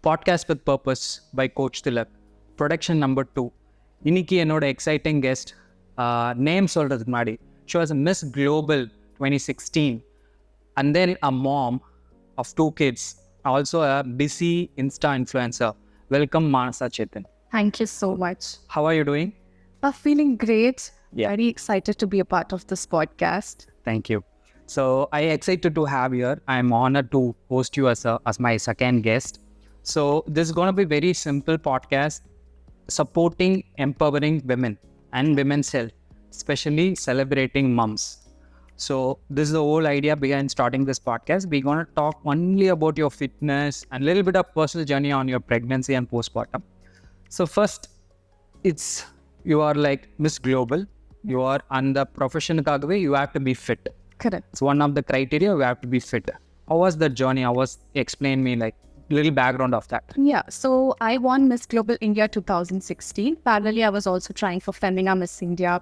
Podcast with Purpose by Coach Tilak. Production number 2. இன்னைக்கு என்னோட exciting guest name சொல்கிறதுக்கு முன்னாடி she was a Miss Global 2016 and then a mom of 2 kids, also a busy Insta influencer. Welcome Manasa, Chetan. Thank you so much. How are you doing? I'm feeling great. Yeah. Very excited to be a part of this podcast. Thank you. So I excited to have you here. I'm honored to host you as my second guest. So this is going to be very simple podcast supporting, empowering women and women's health, especially celebrating moms. So this is the whole idea behind starting this podcast. We're going to talk only about your fitness and a little bit of personal journey on your pregnancy and postpartum. So first, you are like Miss Global. You are on the profession kagave, you have to be fit. Correct. It's one of the criteria, you have to be fit. How was the journey? Explain me like little background of that. Yeah, so I won Miss Global India 2016. Parallelly, I was also trying for Femina Miss India.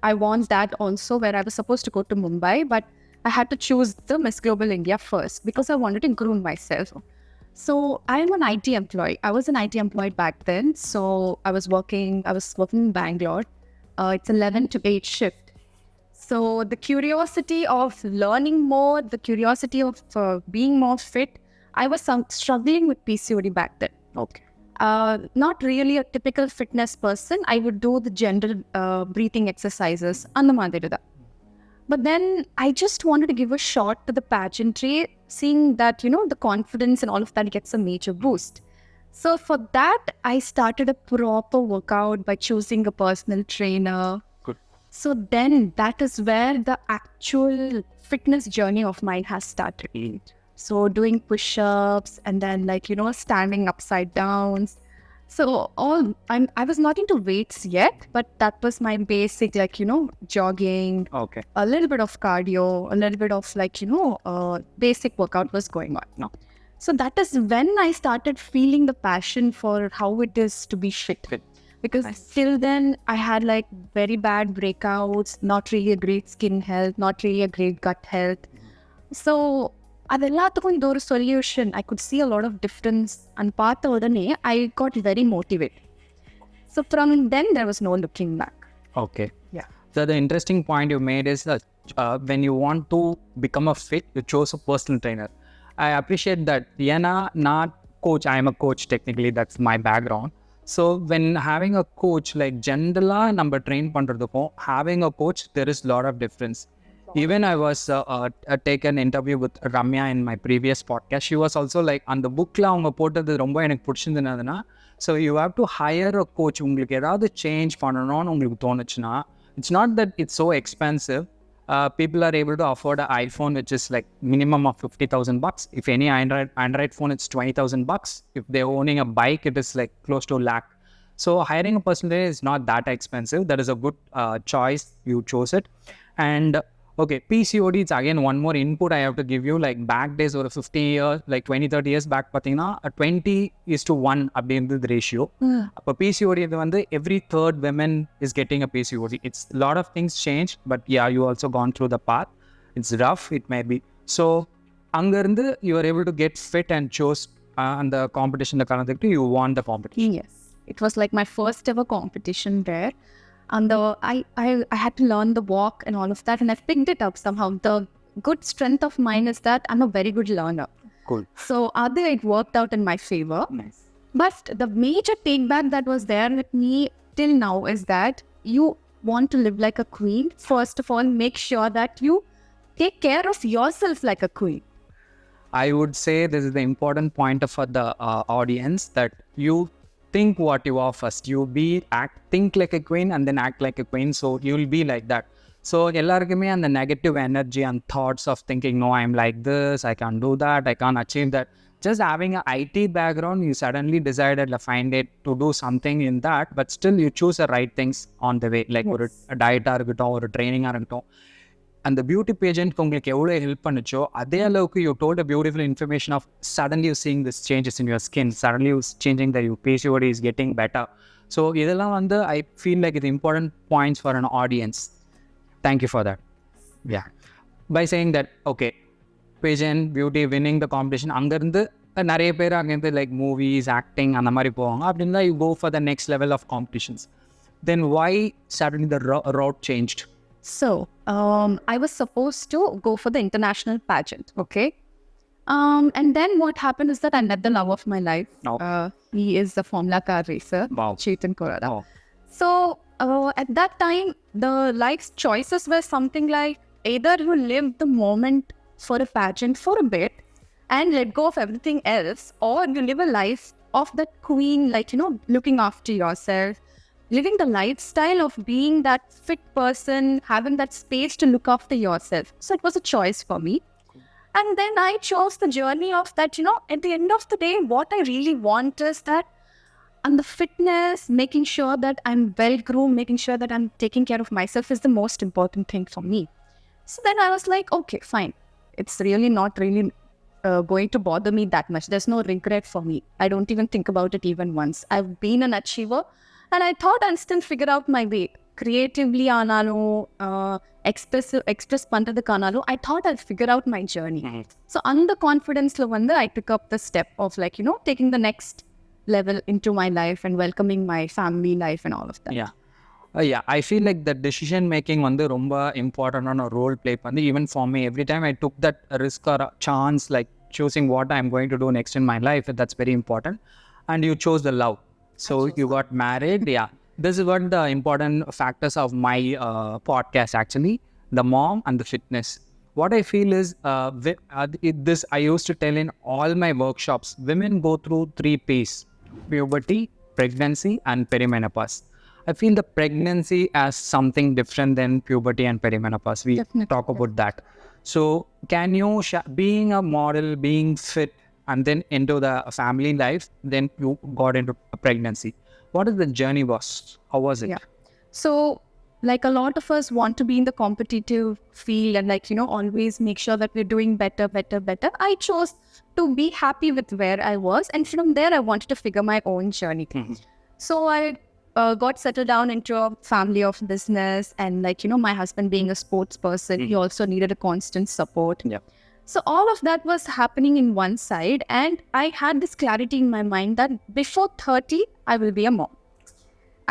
I won that also, where I was supposed to go to Mumbai, but I had to choose the Miss Global India first because I wanted to groom myself. So I'm an IT employee. I was an IT employee back then. So I was working in Bangalore. It's 11 to 8 shift. So the curiosity of learning more, the curiosity of being more fit, I was struggling with PCOD back then. Okay. Not really a typical fitness person. I would do the general breathing exercises. And but then I just wanted to give a shot to the pageantry, seeing that, the confidence and all of that gets a major boost. So for that, I started a proper workout by choosing a personal trainer. Good. So then that is where the actual fitness journey of mine has started. So doing push-ups and then standing upside down. So I was not into weights yet, but that was my basic jogging. Okay. A little bit of cardio, a little bit of basic workout was going on. No. So that is when I started feeling the passion for how it is to be fit. Because till then I had very bad breakouts, not really a great skin health, not really a great gut health. So adellatukum inda oru solution. I could see a lot of difference and paatha odane I got very motivated. So from then there was no looking back. Okay. Yeah. So the interesting point you made is that when you want to become a fit, you chose a personal trainer. I appreciate that. Yana, not coach. I am a coach technically. That's my background. So when having a coach, like generally number train pandradhukum, having a coach, there is a lot of difference. Even I was take an interview with Ramya in my previous podcast. She was also like, on the book la avanga pottadu romba enak pidichirundadna. So you have to hire a coach. Ungalku edavadhu change pananonu ungalku thonuchna, it's not that it's so expensive. People are able to afford an iPhone which is like minimum of $50,000. If any Android phone, it's $20,000. If they're owning a bike, it is like close to a lakh. So hiring a personal trainer is not that expensive. That is a good choice. You chose it. And okay, PCOD, it's again one more input I have to give you. Like back days or 50 years, like 20-30 years back, pathina 20:1 அப்படின்றது the ratio. அப்போ PCOD இது வந்து every third woman is getting a PCOD. It's a lot of things changed, but yeah, you also gone through the path. It's rough, it may be. So அங்கிருந்து you are able to get fit and chose and the competition கலந்துக்கிட்டு you won the competition. Yes. It was like my first ever competition there. And I had to learn the walk and all of that, and I picked it up somehow. The good strength of mine is that I'm a very good learner. Cool. So it worked out in my favor. Nice. But the major take back that was there with me till now is that you want to live like a queen. First of all, make sure that you take care of yourself like a queen. I would say this is the important point for the audience, that you think what you are first. You think like a queen and then act like a queen. So you will be like that. So ellarkume and the negative energy and thoughts of thinking, no, I'm like this, I can't do that, I can't achieve that. Just having an IT background, you suddenly decided to find it to do something in that, but still you choose the right things on the way, like Yes. a diet or a training. And the beauty pageant உங்களுக்கு எவ்வளோ help பண்ணுச்சோ அதே அளவுக்கு you told a beautiful information of suddenly you seeing this changes in your skin, suddenly you changing that your PCOD is getting better. So இதெல்லாம் வந்து I feel like it's important points for an audience. Thank you for that. Yeah. By saying that, okay, pageant, beauty, winning the competition, அங்கேருந்து நிறைய பேர் அங்கேருந்து like movies acting அந்த மாதிரி போவாங்க. அப்படின்னா you go for the next level of competitions. Then why suddenly the route changed? So, I was supposed to go for the international pageant, okay? And then what happened is that I met the love of my life. Oh. He is a Formula car racer, Wow. Chetan. Oh. So, at that time, the life's choices were something like either you live the moment for a pageant for a bit and let go of everything else, or you live a life of that queen, like, looking after yourself, living the lifestyle of being that fit person, having that space to look after yourself. So it was a choice for me. And then I chose the journey of that, at the end of the day, what I really want is that, and the fitness, making sure that I'm well groomed, making sure that I'm taking care of myself is the most important thing for me. So then I was like, okay, fine. It's really not really going to bother me that much. There's no regret for me. I don't even think about it even once. I've been an achiever and I thought I'll still figure out my way. Creatively ஆனாலும் express பண்ணுறதுக்கு ஆனாலும் I thought I'll figure out my journey. So அந்த கான்ஃபிடென்ஸில் வந்து I took up the step of like, taking the next level into my life and welcoming my family life and all of that. Yeah, I feel like the decision making வந்து ரொம்ப இம்பார்ட்டண்டான role play பண்ணி even for me every time I took that risk or chance like choosing what I'm going to do next in my life, that's very important. And you chose the love. So you got married. Yeah. This is what the important factors of my podcast actually, the mom and the fitness. What I feel is, this I used to tell in all my workshops, women go through 3 P's: puberty, pregnancy and perimenopause. I feel the pregnancy as something different than puberty and perimenopause. We Definitely. talk about that. So can you, being a model, being fit, and then into the family life, then you got into pregnancy. What is the journey was? How was it? Yeah. So, like a lot of us want to be in the competitive field and like, always make sure that we're doing better. I chose to be happy with where I was. And from there, I wanted to figure my own journey. So I got settled down into a family of business and like, my husband being a sports person, he also needed a constant support. Yeah. So all of that was happening in one side, and I had this clarity in my mind that before 30, I will be a mom.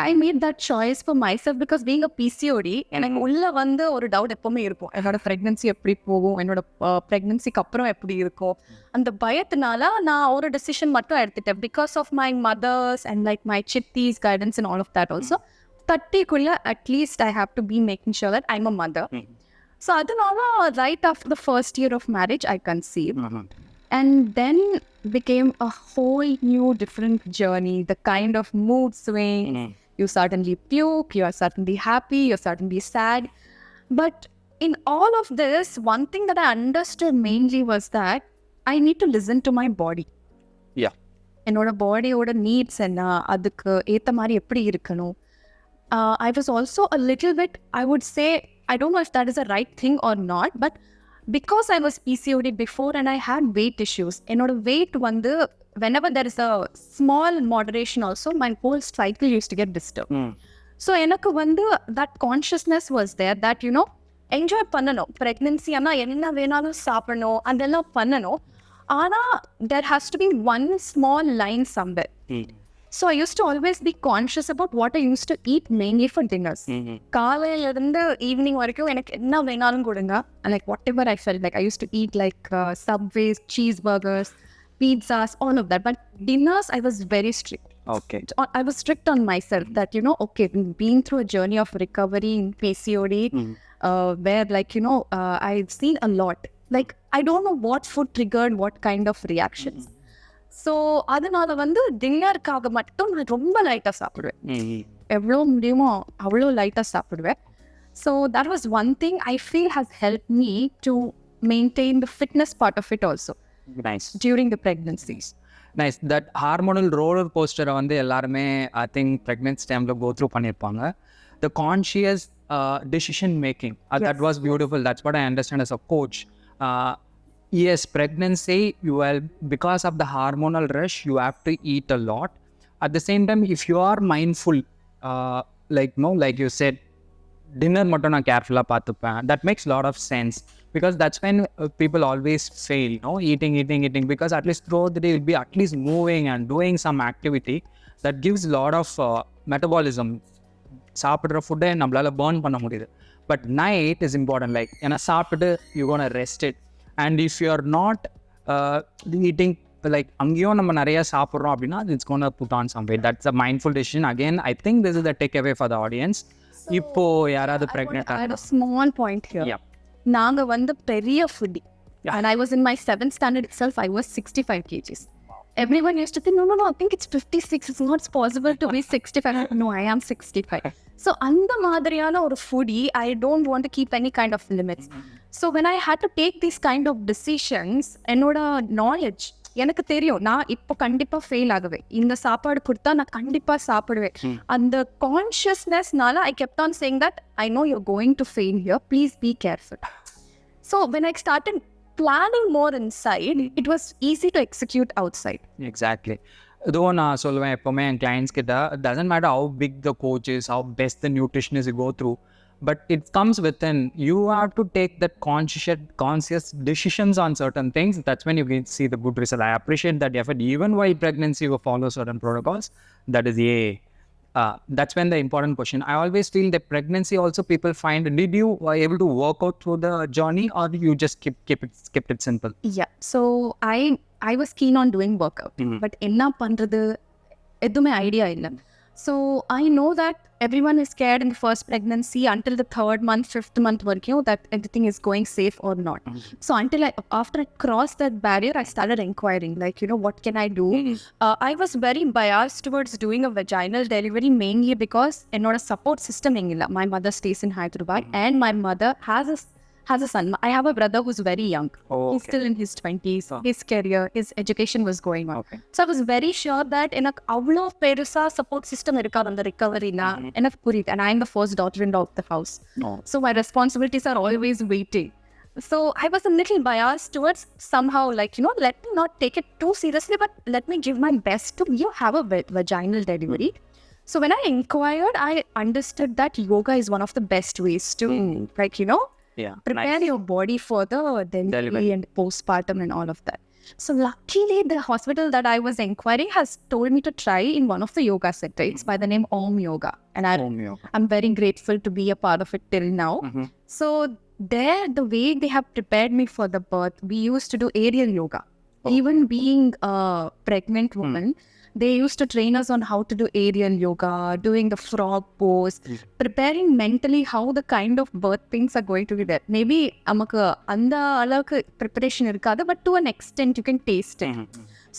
I made that choice for myself because being a PCOD, எனக்கு உள்ள வந்து ஒரு doubt எப்பவுமே இருக்கும். என்னோட pregnancy எப்படி போகும், என்னோட ப்ரெக்னன்சிக்கு அப்புறம் எப்படி இருக்கும், அந்த பயத்தினால நான் ஒரு டெசிஷன் மட்டும் எடுத்துட்டேன். Because of my mothers and like my சித்திஸ் guidance and all of that also 30க்குள்ள at least I have to be making sure that I'm a mother. So adunala, right after the first year of marriage, I conceived. And then became a whole new different journey, the kind of mood swing. You suddenly puke, you are suddenly happy, you're suddenly sad. But in all of this, one thing that I understood mainly was that I need to listen to my body. Yeah. என்னோட பாடியோட needs என்ன, அதுக்கு ஏற்ற மாதிரி எப்படி இருக்கணும். I was also a little bit, I would say, I don't know if that is a right thing or not, but because I was PCOD before and I had weight issues, என்னோட weight வந்து whenever there is a small moderation also, my whole cycle used to get disturbed. So எனக்கு வந்து that consciousness was there that, enjoy பண்ணணும், pregnancy ஆனால் என்ன வேணாலும் சாப்பிடணும், அதெல்லாம் பண்ணணும். ஆனால் there has to be one small line somewhere. So I used to always be conscious about what I used to eat mainly for dinners. காலையிலிருந்து evening வரைக்கும் எனக்கு என்ன வேணாலும் கொடுங்க. Like whatever I felt like. I used to eat like Subways, cheeseburgers, pizzas, all of that. But dinners, I was very strict. Okay. I was strict on myself that, okay, being through a journey of recovery in PCOD, where like, I've seen a lot. Like, I don't know what food triggered what kind of reactions. So அதனால வந்து டின்னருக்காக மட்டும் நான் ரொம்ப லைட்டாக சாப்பிடுவேன். எவ்வளோ முடியுமோ அவ்வளோ லைட்டாக சாப்பிடுவேன். So that was one thing I feel has help me to maintain the fitness part of it also during the pregnancies. Nice. That hormonal roller கோஸ்டரை வந்து எல்லாருமே ஐ திங்க் ப்ரெக்னன்சி டைமில் கோ த்ரூ பண்ணியிருப்பாங்க. The conscious decision making, that was beautiful. That's what I understand as a coach. Yes, pregnancy, you will, because of the hormonal rush, you have to eat a lot. At the same time, if you are mindful, like you said, dinner மட்டும் நான் கேர்ஃபுல்லாக பார்த்துப்பேன். That makes a lot of sense because that's when people always fail, eating because at least throughout the day you'll be at least moving and doing some activity that gives a lot of metabolism. சாப்பிட்ற ஃபுட்டை நம்மளால burn பண்ண முடியுது. But night is important. Like ஏன்னா சாப்பிட்டுட்டு you gonna rest it. And if you are not eating like அங்கேயும் நம்ம நிறைய சாப்பிட்றோம் அப்படின்னா it's gonna put on some weight. That's a mindful decision. Again I think this is the take away for the audience. இப்போ யாராவது pregnant small point here. நாங்க வந்து பெரிய foodie. And I was in my 7th standard itself, I was 65 kgs. Everyone used to think, no, I think it's 56. It's not possible to be 65. No, I am 65. So, அந்த மாதிரியான ஒரு foodie, I don't want to keep any kind of limits. So, when I had to take these kind of decisions, என்னோட knowledge, எனக்கு தெரியும் நான் இப்போ கண்டிப்பா fail ஆகுவேன். இந்த சாப்பாடு கொடுத்தா நான் கண்டிப்பா சாப்பிடுவேன். அந்த கான்ஷியஸ்னஸ்னால I kept on saying that I know you're going to fail here. Please be careful. So, when I started planning more inside, it was easy to execute outside. Exactly. Though நான் சொல்லுவேன் எப்போவுமே என் கிளைண்ட்ஸ் கிட்ட, it doesn't matter how big the coach is, how best the nutritionist you go through, but it comes within. You have to take that conscious decisions on certain things. That's when you can see the good result. I appreciate that effort. Even while pregnancy you follow certain protocols. That is that's when the important question. I always feel that pregnancy also people find, did you were able to work out through the journey or you just kept it simple? Yeah. So I was keen on doing workout. But enna pandrathu edume idea illa. So I know that everyone is scared in the first pregnancy until the 3rd month, 5th month working that everything is going safe or not. So after I crossed that barrier, I started inquiring, like, what can I do? I was very biased towards doing a vaginal delivery mainly because ennoda support system engilla. My mother stays in Hyderabad and my mother has a son. I have a brother who's very young. He's still in his 20s. His career, his education was going on. So I was very sure that enak avlo perusa support system irukad and recovery na enak purid. And I am the first daughter-in-law of the house. So my responsibilities are always waiting. So I was a little biased towards somehow like, let me not take it too seriously, but let me give my best to have a vaginal delivery. So when I inquired, I understood that yoga is one of the best ways to like, prepare your body for the delivery and postpartum and all of that. So luckily, the hospital that I was inquiring has told me to try in one of the yoga centers. It's by the name Om Yoga. And I'm very grateful to be a part of it till now. So there, the way they have prepared me for the birth, we used to do aerial yoga. Even being a pregnant woman, they used to train us on how to do aerial yoga, doing the frog pose, preparing mentally how the kind of birth things are going to be there. Maybe amakku anda alavukku preparation irukadu, but to an extent you can taste it.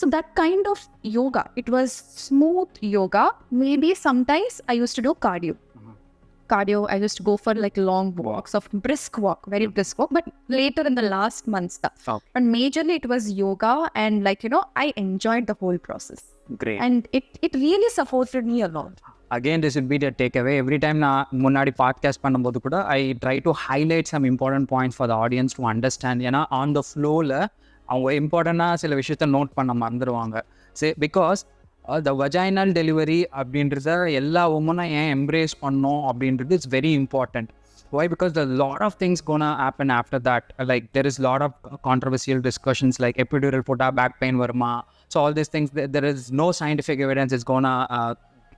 So that kind of yoga, it was smooth yoga. Maybe sometimes I used to do cardio. I used to go for like long walks of brisk walk, very brisk walk, but later in the last month stuff. But majorly it was yoga and like, I enjoyed the whole process. Great. And it really supported me a lot. Again, this would be the takeaway. Every time na munnadi podcast பண்ணும்போது கூட I try to highlight some important points for the audience to understand. ஏன்னா on the flowல அவங்க இம்பார்ட்டண்டாக சில விஷயத்த note பண்ண மறந்துடுவாங்க. Because the vaginal delivery அப்படின்றத எல்லா உமனும் ஏன் எம்ப்ரேஸ் பண்ணோம் அப்படின்றது it's very important. Why? Because there are a lot of things gonna happen after that. Like there is a lot of controversial discussions like epidural putta, back pain varma. So all these things, there is no scientific evidence it's gonna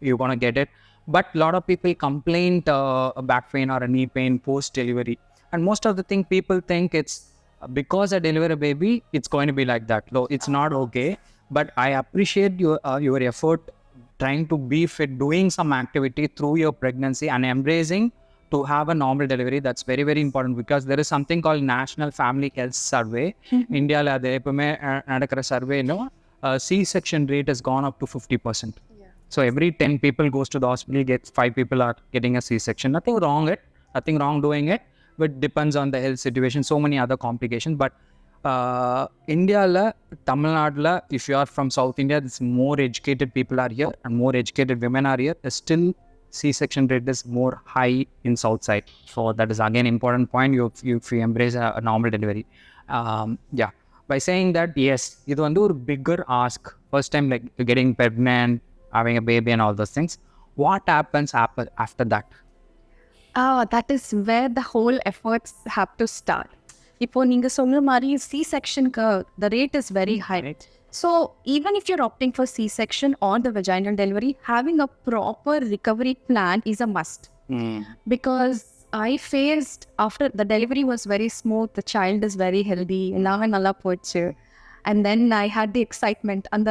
you're gonna get it. But a lot of people complain back pain or a knee pain post delivery, and most of the thing people think it's because I deliver a baby it's going to be like that. No, it's not okay. But I appreciate your effort trying to be fit, doing some activity through your pregnancy and embracing to have a normal delivery. That's very, very important because there is something called National Family Health Survey. India la adu epovume nadakra survey no C-section rate has gone up to 50%. So every 10 people goes to the hospital, gets 5 people are getting a C-section. Nothing wrong doing it, but depends on the health situation, so many other complications. But India la, Tamil Nadu la, if you are from South India, there's more educated people are here and more educated women are here. There's still C-section rate is more high in South side. So that is again important point. If you embrace a normal delivery. By saying that, yes, இது வந்து ஒரு bigger ask. First time like getting pregnant, having a baby and all those things. What happens after that? That is where the whole efforts have to start. இப்போ நீங்க சொன்ன மாதிரி C-sectionக்கு the rate is very high. Right. So even if you're opting for C-section or the vaginal delivery, having a proper recovery plan is a must. Because I faced, after the delivery was very smooth, the child is very healthy, எல்லாமே நல்லா போச்சு. And then I had the excitement and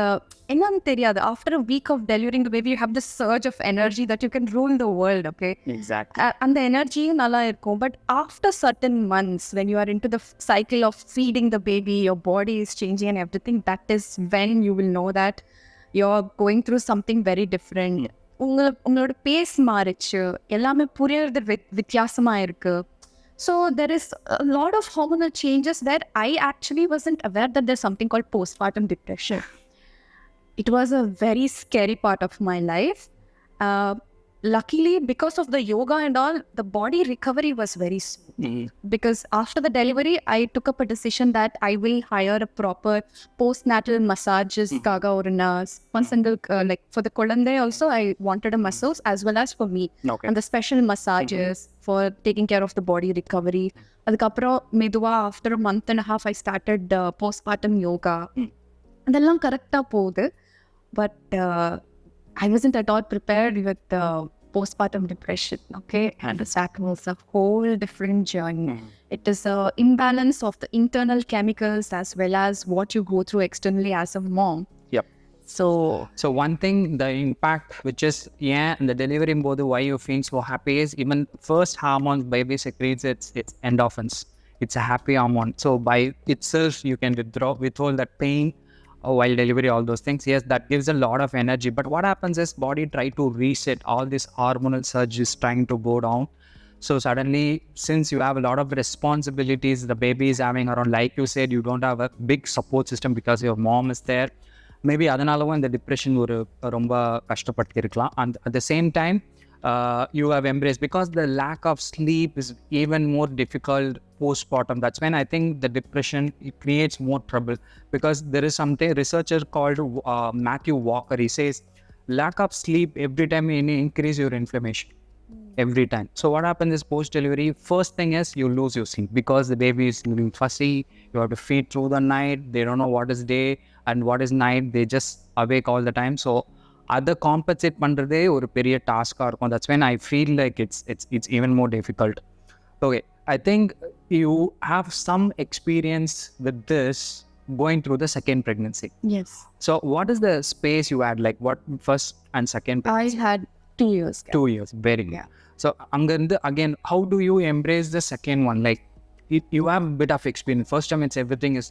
என்னன்னு தெரியாது, after a week of delivering the baby, you have this surge of energy that you can rule the world, okay? Exactly. And the energy நல்லா இருக்கும். But after certain months, when you are into the cycle of feeding the baby, your body is changing and everything, that is when you will know that you're going through something very different. உங்களோட base மாறிச்சு, எல்லாமே புரியறது வித்தியாசமா இருக்கு. So there is a lot of hormonal changes where I actually wasn't aware that there's something called postpartum depression. It was a very scary part of my life. Luckily, because of the yoga and all, the body recovery was very smooth. Because after the delivery, I took up a decision that I will hire a proper postnatal massages. Like for the Kolande also, I wanted a massage as well as for me. Okay. And the special massages for taking care of the body recovery. Adukapro meduva, after a month and a half, I started postpartum yoga. அதெல்லாம் கரெக்டாக போகுது. But I wasn't at all prepared with postpartum depression, okay? And that was a whole different journey. It is an imbalance of the internal chemicals as well as what you go through externally as a mom. Yep. So one thing, the impact, which is, the delivery both, why you feel so happy is even first hormone baby secretes its endorphins. It's a happy hormone. So by itself, you can withhold that pain while delivery, all those things. Yes, that gives a lot of energy. But what happens is body try to reset, all this hormonal surge is trying to go down. So suddenly, since you have a lot of responsibilities, the baby is having around, like you said, you don't have a big support system because your mom is there. Maybe அதனாலவும் இந்த depression ரொம்ப கஷ்டப்பட்டிருக்கலாம். And at the same time, you have embraced, because the lack of sleep is even more difficult postpartum. That's when I think the depression, it creates more trouble, because there is something researcher called Matthew Walker. He says lack of sleep every time you increase your inflammation. Every time. So what happens is post delivery, first thing is you lose your sleep because the baby is living fussy. You have to feed through the night. They don't know what is day and what is night. They just awake all the time. So அதை compensate பண்ணுறதே ஒரு பெரிய டாஸ்காக இருக்கும். That's when I feel like it's even more difficult. Okay, I think you have some experience with this going through the second pregnancy. Yes. So what is the space you had, like what first and second pregnancy? I had 2 years. 2 years, very good. Yeah. So again, how do you embrace the second one? Like you have a bit of experience. First time, it's everything is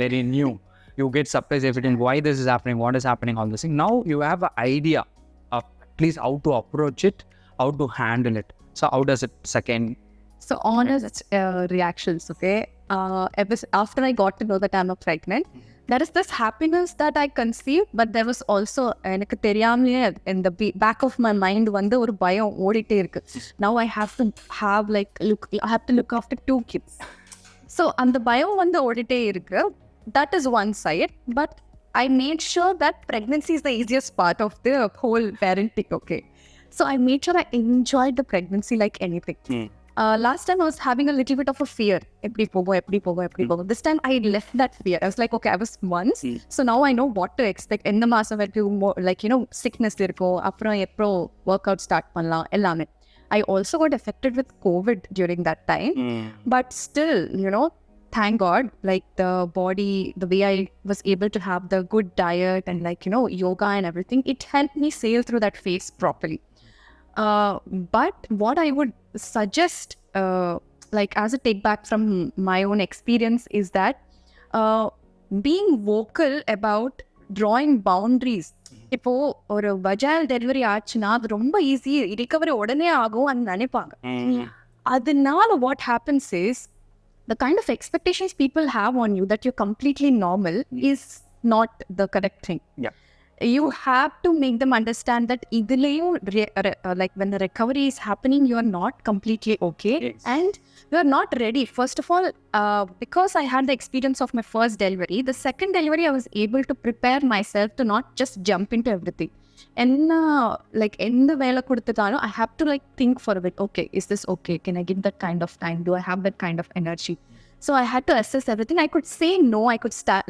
very new. You get surprised everything, why this is happening, what is happening, all this thing. Now you have an idea of at least how to approach it, how to handle it. So how does it second? So honest reactions, okay? After I got to know that I'm pregnant, there is this happiness that I conceived, but there was also எனக்கு தெரியாமலே in the back of my mind வந்து ஒரு பயம் ஓடிட்டே இருக்கு. Now I have to look after 2 kids. So அந்த பயம் வந்து ஓடிட்டே இருக்கு. That is one side, but I made sure that pregnancy is the easiest part of the whole parenting, okay? So I made sure I enjoyed the pregnancy like anything. Last time I was having a little bit of a fear. Eppadi pogo. This time I left that fear. I was like, okay, I was once. So now I know what to expect. In the mass of like, sickness irko, apra epro workout start pannalam ellame. I also got affected with COVID during that time. But still, thank God, like the body, the way I was able to have the good diet and like, yoga and everything, it helped me sail through that phase properly. But what I would suggest, like as a take back from my own experience, is that being vocal about drawing boundaries. இப்போ ஒரு vaginal delivery ஆச்சுன்னா அது ரொம்ப easy, recovery உடனே ஆகும் అని நினைப்பாங்க. அதனால what happens is the kind of expectations people have on you that you're completely normal is not the correct thing. Yeah. you have to make them understand that like when the recovery is happening, you are not completely okay. Yes. And you are not ready. First of all, because I had the experience of my first delivery, the second delivery, I was able to prepare myself to not just jump into everything. And like in the vela kudutadano, I have to like think for a bit. Okay, is this okay? Can I give that kind of time? Do I have that kind of energy? So I had to assess everything. I could say no. I could start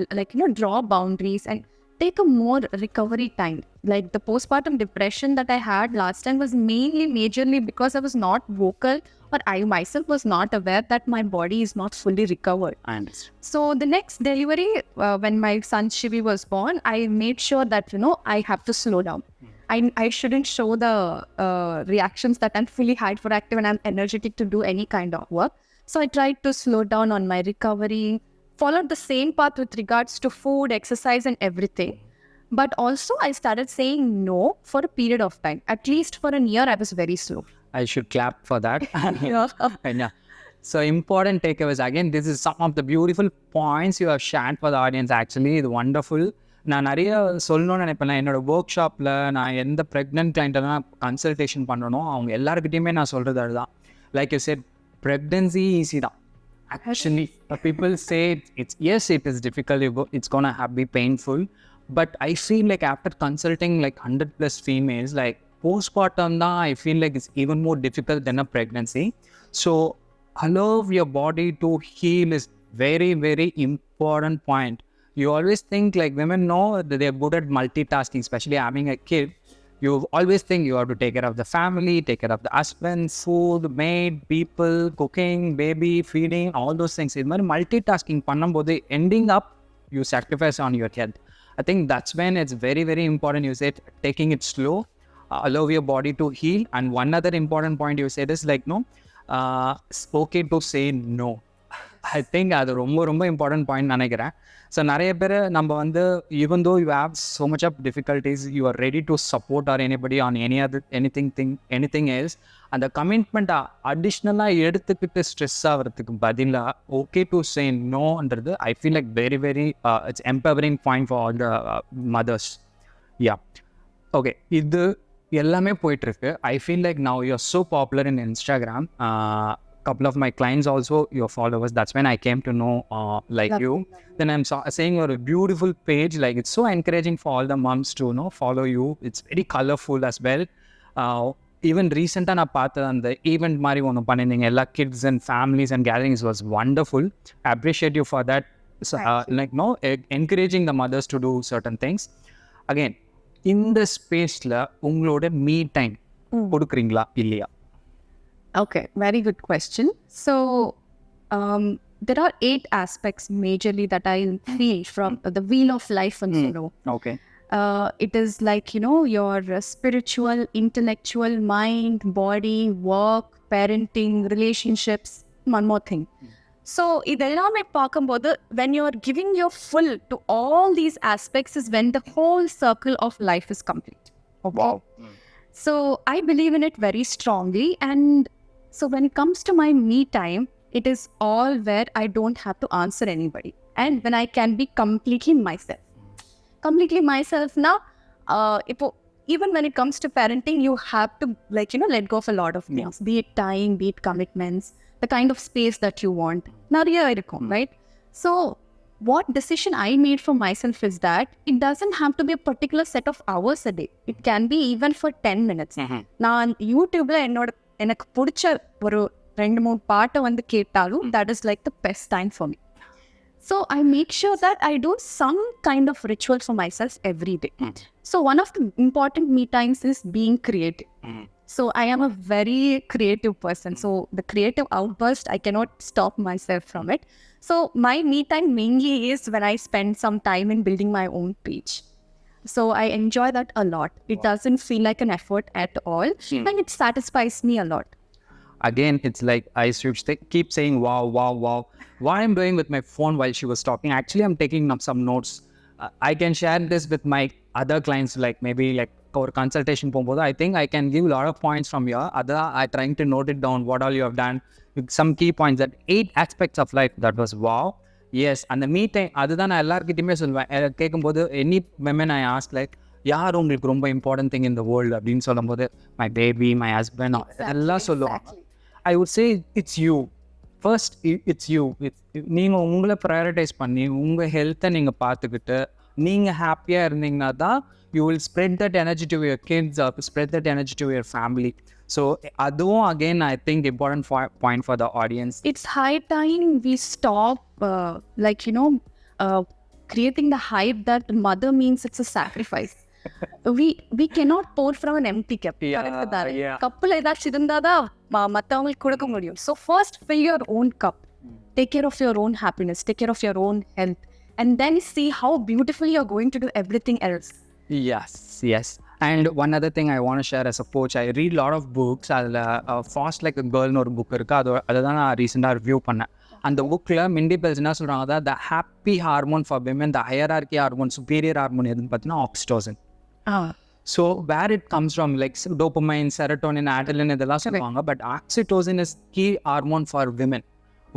draw boundaries and take a more recovery time. Like the postpartum depression that I had last time was majorly because I was not vocal, or I myself was not aware that my body is not fully recovered. I understand. So the next delivery, when my son Shivi was born, I made sure that, I have to slow down. I shouldn't show the reactions that I'm fully hyperactive and I'm energetic to do any kind of work. So I tried to slow down on my recovery, followed the same path with regards to food, exercise, and everything. But also, I started saying no for a period of time. At least for a year, I was very slow. I should clap for that. Yeah. And yeah. So important takeaways. Again, this is some of the beautiful points you have shared for the audience. Actually, it's wonderful. நான் நிறைய சொல்லணும்னு நினைப்பேன். என்னோட work ஷாப்பில் நான் எந்த pregnant கிளைண்ட்டெல்லாம் consultation பண்ணணும், அவங்க எல்லாருக்கிட்டையுமே நான் சொல்கிறது அதுதான். Like you set, pregnancy easy தான். Actually, people say yes, it is difficult, it's gonna be painful, but I feel like after consulting like 100 plus females, like postpartum da, I feel like it's even more difficult than a pregnancy. So allow your body to heal is very, very important point. You always think like women know that they're good at multitasking, especially having a kid. You always think you have to take care of the family, take care of the husband, food, maid, people, cooking, baby, feeding, all those things. It's multitasking பண்ணும்போது ending up you sacrifice on your health. I think that's when it's very, very important. You said taking it slow, allow your body to heal. And one other important point you said is like, no, it's okay to say no. I think அது ரொம்ப ரொம்ப important point நினைக்கிறேன். So நிறைய பேர் நம்ம வந்து even though you have so much of difficulties, you are ready to support or anybody on anything else, அந்த கமிட்மெண்ட்டை அடிஷ்னலாக எடுத்துக்கிட்டு ஸ்ட்ரெஸ் ஆகிறதுக்கு பதிலாக ஓகே டு சே நோன்றது I feel like very very it's empowering point for all the mothers. Yeah, okay, இது எல்லாமே போயிட்டுருக்கு. I feel like now you're so popular in Instagram. Couple of my clients also your followers. That's when I came to know you. Then I'm saying you're a beautiful page. Like it's so encouraging for all the moms to follow you. It's very colorful as well. Even recent na paatha and the event mari onu panninga ella kids and families and gatherings was wonderful. I appreciate you for that. So, encouraging the mothers to do certain things. Again, in the space la ungaloda me time kodukringla illaya? Okay, very good question. So, there are 8 aspects majorly that I feel from the wheel of life and so. Okay. It is like, your spiritual, intellectual, mind, body, work, parenting, relationships, one more thing. So, idellame paakumbodhu, when you are giving your full to all these aspects is when the whole circle of life is complete. Okay? Wow. So, I believe in it very strongly, and so when it comes to my me time, it is all where I don't have to answer anybody. And when I can be completely myself. Completely myself now, even when it comes to parenting, you have to let go of a lot of things. Be it time, be it commitments, the kind of space that you want. Right? So what decision I made for myself is that it doesn't have to be a particular set of hours a day. It can be even for 10 minutes. நான் யூடியூப்ல எனக்கு பிடிச்ச ஒரு 2-3 பாட்டை வந்து கேட்டாலும் that is like the best time for me. So I make sure that I do some kind of ritual for myself every day. So one of the important me times is being creative. So I am a very creative person. So the creative outburst, I cannot stop myself from it. So my me time mainly is when I spend some time in building my own page. So I enjoy that a lot. It doesn't feel like an effort at all. And it satisfies me a lot. Again, it's like I should keep saying wow, wow, wow. What I'm doing with my phone while she was talking, actually I'm taking up some notes. I can share this with my other clients, like maybe like our consultation போகும்போது I think I can give a lot of points from here. I trying to note it down what all you have done. Some key points, that 8 aspects of life, that was wow. Yes, and the me time, அதுதான் நான் எல்லாருக்கிட்டையுமே சொல்லுவேன். கேட்கும்போது any women I ask like, யார் உங்களுக்கு ரொம்ப important thing in the world அப்படின்னு சொல்லும்போது மை பேபி, மை ஹஸ்பண்ட் எல்லாம் சொல்லுவாங்க. I would say it's you first. It's you. நீங்கள் உங்களை ப்ரையாரிட்டைஸ் பண்ணி உங்கள் ஹெல்த்தை நீங்கள் பார்த்துக்கிட்டு நீங்கள் ஹாப்பியாக இருந்தீங்கன்னா தான் you will spread that energy to your kids, spread that energy to your family. So அதுவும் again I think important point for the audience. It's high time we stop, creating the hype that mother means it's a sacrifice. we cannot pour from an empty cup. கப்பில் ஏதாச்சும் இருந்தாதான் மற்றவங்களுக்கு கொடுக்க முடியும். So first fill your own cup. Take care of your own happiness. Take care of your own health. And then see how beautifully you're going to do everything else. Yes. And one other thing I want to share as a coach, I read a lot of books. அதில் Fast Like a Girl ஒரு book இருக்குது. அதை தான் நான் ரீசெண்டாக review பண்ணேன். அந்த புக்கில் மிண்டி பெல்ஸ் என்ன சொல்கிறாங்க, அதாவது the happy hormone for women, the hierarchy hormone, superior hormone எதுன்னு பார்த்தீங்கன்னா oxytocin. So where it comes from like dopamine, serotonin, adrenaline இதெல்லாம் சொல்லுவாங்க. But oxytocin is key hormone for women.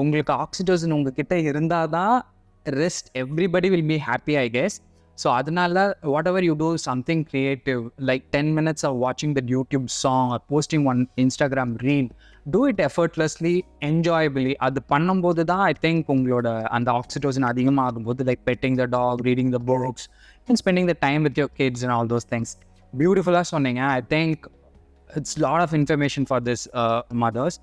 உங்களுக்கு ஆக்சிடோசின் உங்ககிட்ட இருந்தால் தான் rest everybody will be happy, I guess. So அதனால what ever you do something creative, like 10 minutes of watching that YouTube song or posting one Instagram reel, do it effortlessly, enjoyably. அது பண்ணும்போது தான் ஐ think உங்களோட அந்த oxytocin அதிகமாகும்போது, like petting the dog, reading the books and spending the time with your kids and all those things. பியூட்டிஃபுல்லாக சொன்னீங்க. I think it's lot of information for this mothers.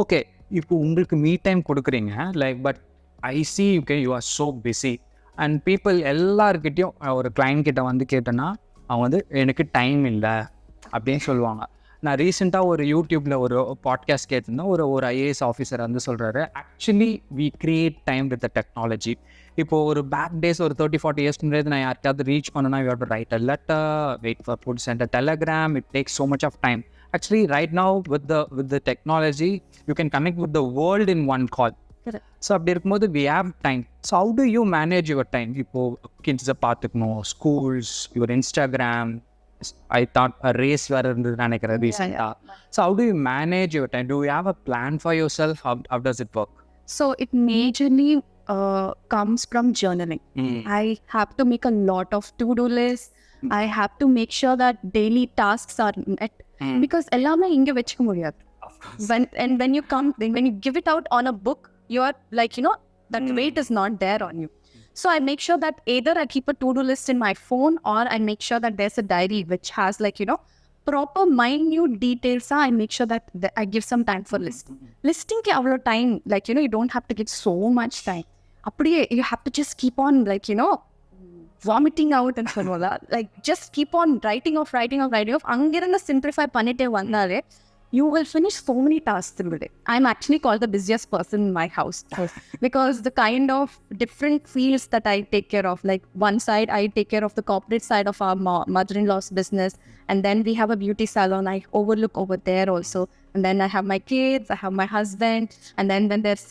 Okay, இப்போ உங்களுக்கு மீ டைம் கொடுக்குறீங்க, like but I see you are so busy and people எல்லாருக்கிட்டையும் ஒரு client கிட்ட வந்து கேட்டேன்னா அவங்க வந்து எனக்கு டைம் இல்லை அப்படின்னு சொல்லுவாங்க. நான் ரீசெண்டாக ஒரு யூடியூப்பில் ஒரு பாட்காஸ்ட் கேட்டிருந்தேன். ஒரு ஐஏஎஸ் ஆஃபீஸர் வந்து சொல்கிறாரு, actually we create time with the technology. இப்போது ஒரு பேக் டேஸ் ஒரு 30-40 years முன்னாடி நான் யாருக்காவது ரீச் பண்ணணும்னா you have to write a letter, wait for put sent a telegram, it takes so much of time. Actually right now with the technology you can connect with the world in one call. So அப்படி இருக்கும்போது we have time. So how do you manage your time? இப்போது கிட்ஸை பார்த்துக்கணும், schools, your Instagram, I thought a race வேறு இருந்தது நினைக்கிறேன் ரீசெண்டாக. So how do you manage your time? Do you have a plan for yourself? How does it work? So it majorly comes from journaling. I have to make a lot of to-do lists. I have to make sure that daily tasks are met. Because எல்லாமே இங்கே வச்சுக்க முடியாது. When you give it out on a book, you are like, that weight is not there on you. So I make sure that either I keep a to-do list in my phone or I make sure that there's a diary which has proper minute details. I make sure that I give some time for listing. Listing ke avlo time, you don't have to give so much time. Apdiye you have to just keep on vomiting out and so on. Like just keep on writing off. Angirana simplify pannite vandale you will finish so many tasks in a day. I'm actually called the busiest person in my house because the kind of different fields that I take care of, like one side I take care of the corporate side of our mother-in-law's business, and then we have a beauty salon I overlook over there also, and then I have my kids, I have my husband, and then when there's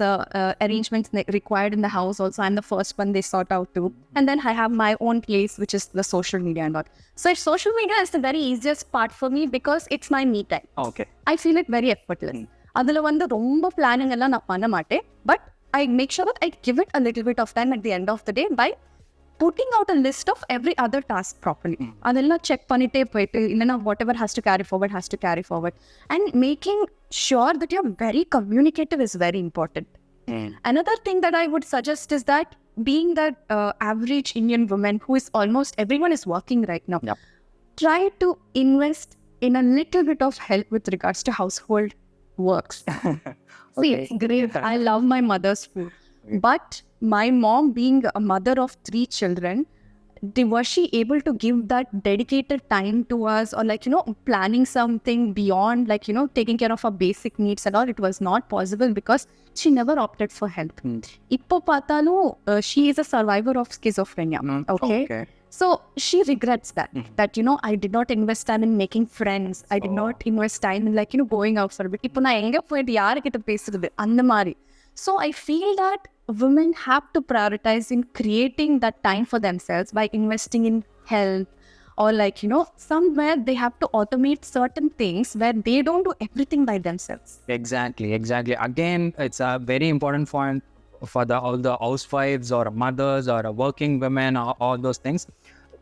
arrangements required in the house also, I'm the first one they sort out too, and then I have my own place which is the social media and all. So social media is the very easiest part for me because it's my me time. Okay. I feel it very effortless. அதில் வந்து ரொம்ப planning எல்லாம் நான் பண்ண மாட்டேன். But I make sure that I give it a little bit of time at the end of the day by putting out a list of every other task properly. அதெல்லாம் check பண்ணிட்டே போயிட்டு இல்லைன்னா whatever has to carry forward. And making sure that you're very communicative is very important. Another thing that I would suggest is that being that average Indian woman who is almost everyone is working right now, try to invest in a little bit of help with regards to household works. See, it's great. I love my mother's food. But my mom being a mother of 3 children, was she able to give that dedicated time to us or planning something beyond taking care of our basic needs and all? It was not possible because she never opted for help. Ippo paathalu she is a survivor of schizophrenia. Okay. So she regrets that I did not invest time in making friends. I did not invest time in going out for a bit. Ippo na enga poidu yaarkitta pesudhu andha mari. So I feel that women have to prioritize in creating that time for themselves by investing in health or somewhere they have to automate certain things where they don't do everything by themselves. Exactly. Again, it's a very important point for all the housewives or mothers or working women or all those things.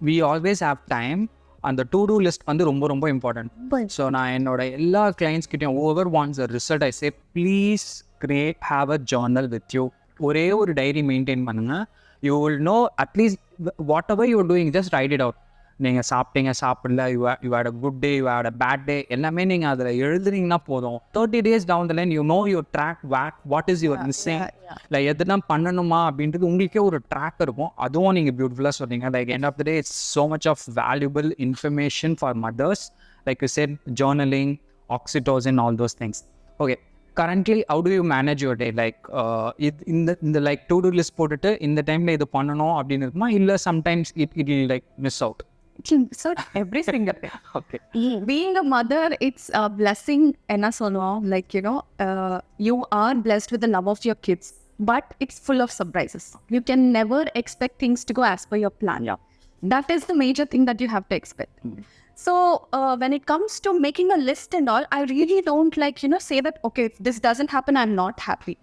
we always have time. அந்த to do list வந்து ரொம்ப ரொம்ப important. So நான் என்னோட எல்லா clients கிட்டையும் over wants a result I say please create have a journal with you. ஒரே ஒரு டைரி மெயின்டைன் பண்ணுங்க. You will know at least what ever you doing just write it out. நீங்கள் சாப்பிட்டீங்க சாப்பிடல, you had a good day, you had a bad day, எல்லாமே நீங்கள் அதில் எழுதுனீங்கன்னா போதும். 30 days down the line you know your track what is your missing, இல்லை எதுனா பண்ணணுமா அப்படின்றது உங்களுக்கே ஒரு ட்ராக் இருக்கும். அதுவும் நீங்கள் பியூட்டிஃபுல்லாக சொன்னீங்க. Like end of the day it's so much of valuable information for mothers. Like you said journaling, oxytocin, all those things. Okay, currently how do you manage your day? Like இந்த like to do list போட்டுட்டு இந்த டைம்ல இது பண்ணணும் அப்படின்னு இருக்குமா, இல்லை sometimes it will like miss out? So every single day. Okay. Being a mother, it's a blessing. Enna solluvom, like you are blessed with the love of your kids, but it's full of surprises. You can never expect things to go as per your plan. Yeah. That is the major thing that you have to expect. So when it comes to making a list and all, I really don't like say that okay, if this doesn't happen, I'm not happy.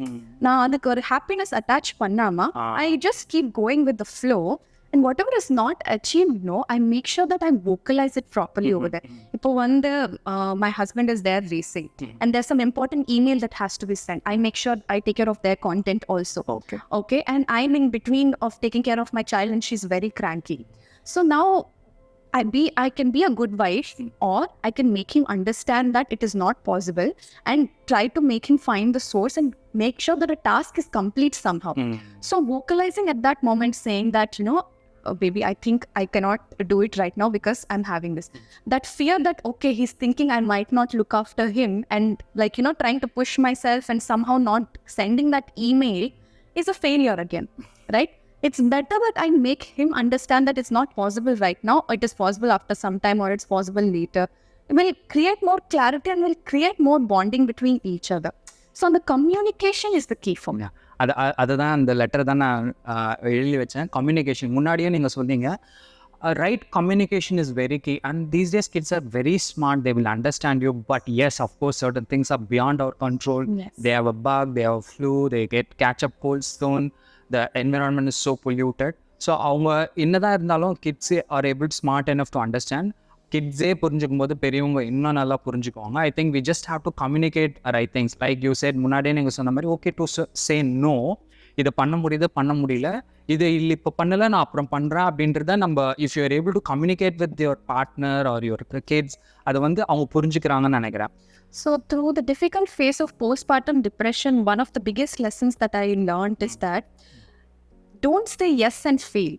Now adukku or happiness attach pannama, I just keep going with the flow. And whatever is not achieved, I make sure that I vocalize it properly over there. Ipo my husband is there racing, and there's some important email that has to be sent. I make sure I take care of their content also. Okay, and I'm in between of taking care of my child, and she's very cranky. So now I can be a good wife, or I can make him understand that it is not possible, and try to make him find the source and make sure that a task is complete somehow. So vocalizing at that moment, saying that oh, baby, I think I cannot do it right now because I'm having this. That fear that, okay, he's thinking I might not look after him, and like, trying to push myself and somehow not sending that email is a failure again, right? It's better that I make him understand that it's not possible right now, it is possible after some time, or it's possible later. It will create more clarity and will create more bonding between each other. So the communication is the key for me. அதுதான் அந்த letter தான் நான் எழுதி வச்சேன். Communication முன்னாடியே நீங்கள் சொன்னீங்க. Right communication is very key, and these days kids are very smart, they will understand you, but yes, of course, certain things are beyond our control. Yes. They have a bug, they have a flu, they catch up colds soon, the environment is so polluted. So அவங்க என்னதான் இருந்தாலும் kids are able smart enough to understand. கிட்ஸே புரிஞ்சுக்கும் போது பெரியவங்க இன்னும் நல்லா புரிஞ்சுக்குவாங்க. I think we just have to communicate right things. Like you said, முன்னாடியே நீங்கள் சொன்ன மாதிரி ஓகே டு சே நோ, இதை பண்ண முடியல, இது இல்லை இப்போ பண்ணலை, நான் அப்புறம் பண்ணுறேன் அப்படின்றத நம்ம if you are able to communicate with your partner or your kids, அதை வந்து அவங்க புரிஞ்சுக்கிறாங்கன்னு நினைக்கிறேன். So through the difficult phase of postpartum depression, one of the biggest lessons that I learned is that don't say yes and fail.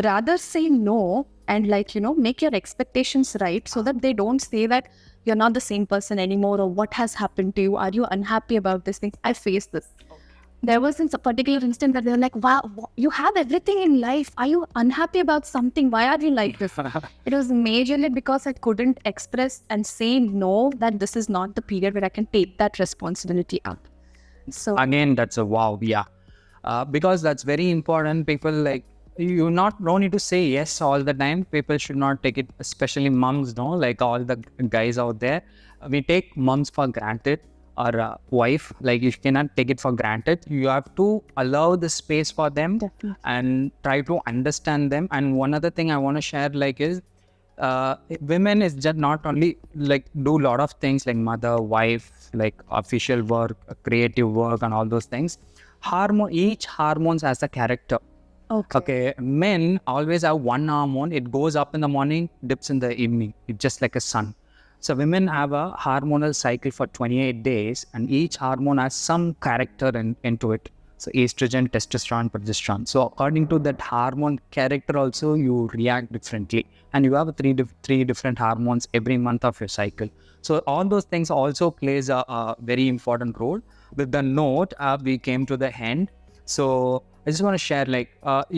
Rather say no and make your expectations right, so that they don't say that you're not the same person anymore, or what has happened to you, are you unhappy about this thing. I faced this. There was a particular instance that they were like, wow, you have everything in life, are you unhappy about something, why are you like this? It was majorly because I couldn't express and say no, that this is not the period where I can take that responsibility up. So again, that's a wow. Yeah, because that's very important. People like you don't need to say yes all the time. People should not take it, especially moms, like all the guys out there, we take moms for granted, or wife, like you cannot take it for granted. You have to allow the space for them. Definitely. And try to understand them. And one other thing I want to share is women is just not only like do a lot of things like mother, wife, like official work, creative work, and all those things. Each hormones has a character. Okay, men always have one hormone. It goes up in the morning, dips in the evening. It's just like a sun. So women have a hormonal cycle for 28 days, and each hormone has some character into it. So estrogen, testosterone, progesterone. So according to that hormone character also, you react differently. And you have three different hormones every month of your cycle. So all those things also plays a very important role. With the note, we came to the end. So I just want to share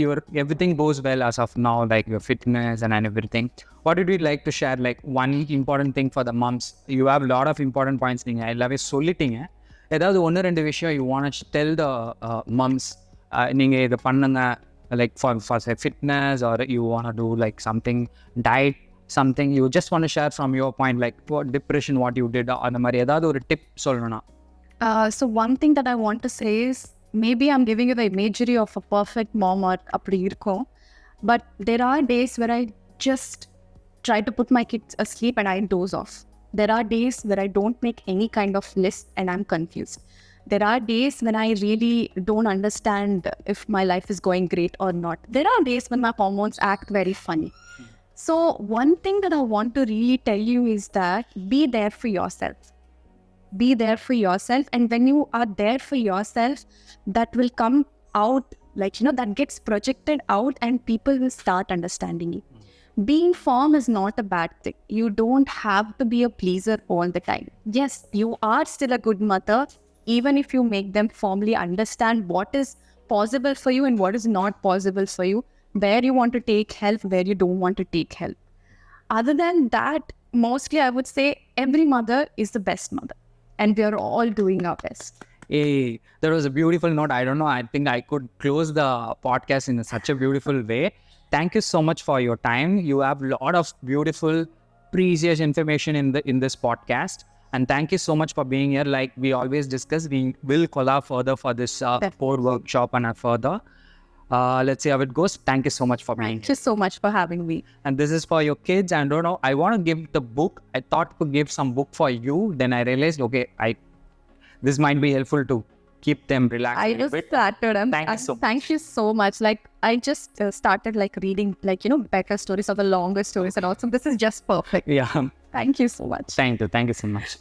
your everything goes well as of now, like your fitness and everything. What would you like to share, like one important thing for the moms? You have a lot of important points. I love it. சொல்லிட்டீங்க. ஏதாவது ஒன்று ரெண்டு விஷயம் you want to tell the moms, நீங்கள் இதை பண்ணுங்க, like for say fitness, or you want to do like something diet, something you just want to share from your point, like for depression what you did, அந்த மாதிரி ஏதாவது ஒரு tip சொல்லணும்னா? So one thing that I want to say is, maybe I'm giving you the imagery of a perfect mom or apdi irukom. But there are days where I just try to put my kids asleep and I doze off. There are days where I don't make any kind of list and I'm confused. There are days when I really don't understand if my life is going great or not. There are days when my hormones act very funny. So one thing that I want to really tell you is that be there for yourself. Be there for yourself. And when you are there for yourself, that will come out, like, that gets projected out and people will start understanding you. Being firm is not a bad thing. You don't have to be a pleaser all the time. Yes, you are still a good mother, even if you make them firmly understand what is possible for you and what is not possible for you, where you want to take help, where you don't want to take help. Other than that, mostly I would say every mother is the best mother and we are all doing our best. Hey, that was a beautiful note. I don't know. I think I could close the podcast in such a beautiful way. Thank you so much for your time. You have a lot of beautiful, precious information in this podcast. And thank you so much for being here. Like we always discuss, we will collab further for this core workshop and further. Let's see how it goes. Thank you so much for being here. Thank you so much for having me. And this is for your kids. And don't know, I want to give the book. I thought to give some book for you. Then I realized, okay, this might be helpful to keep them relaxed. I just started. Thank you so much. Like I just started reading better stories or the longer stories and also this is just perfect. Yeah. Thank you so much. Thank you so much.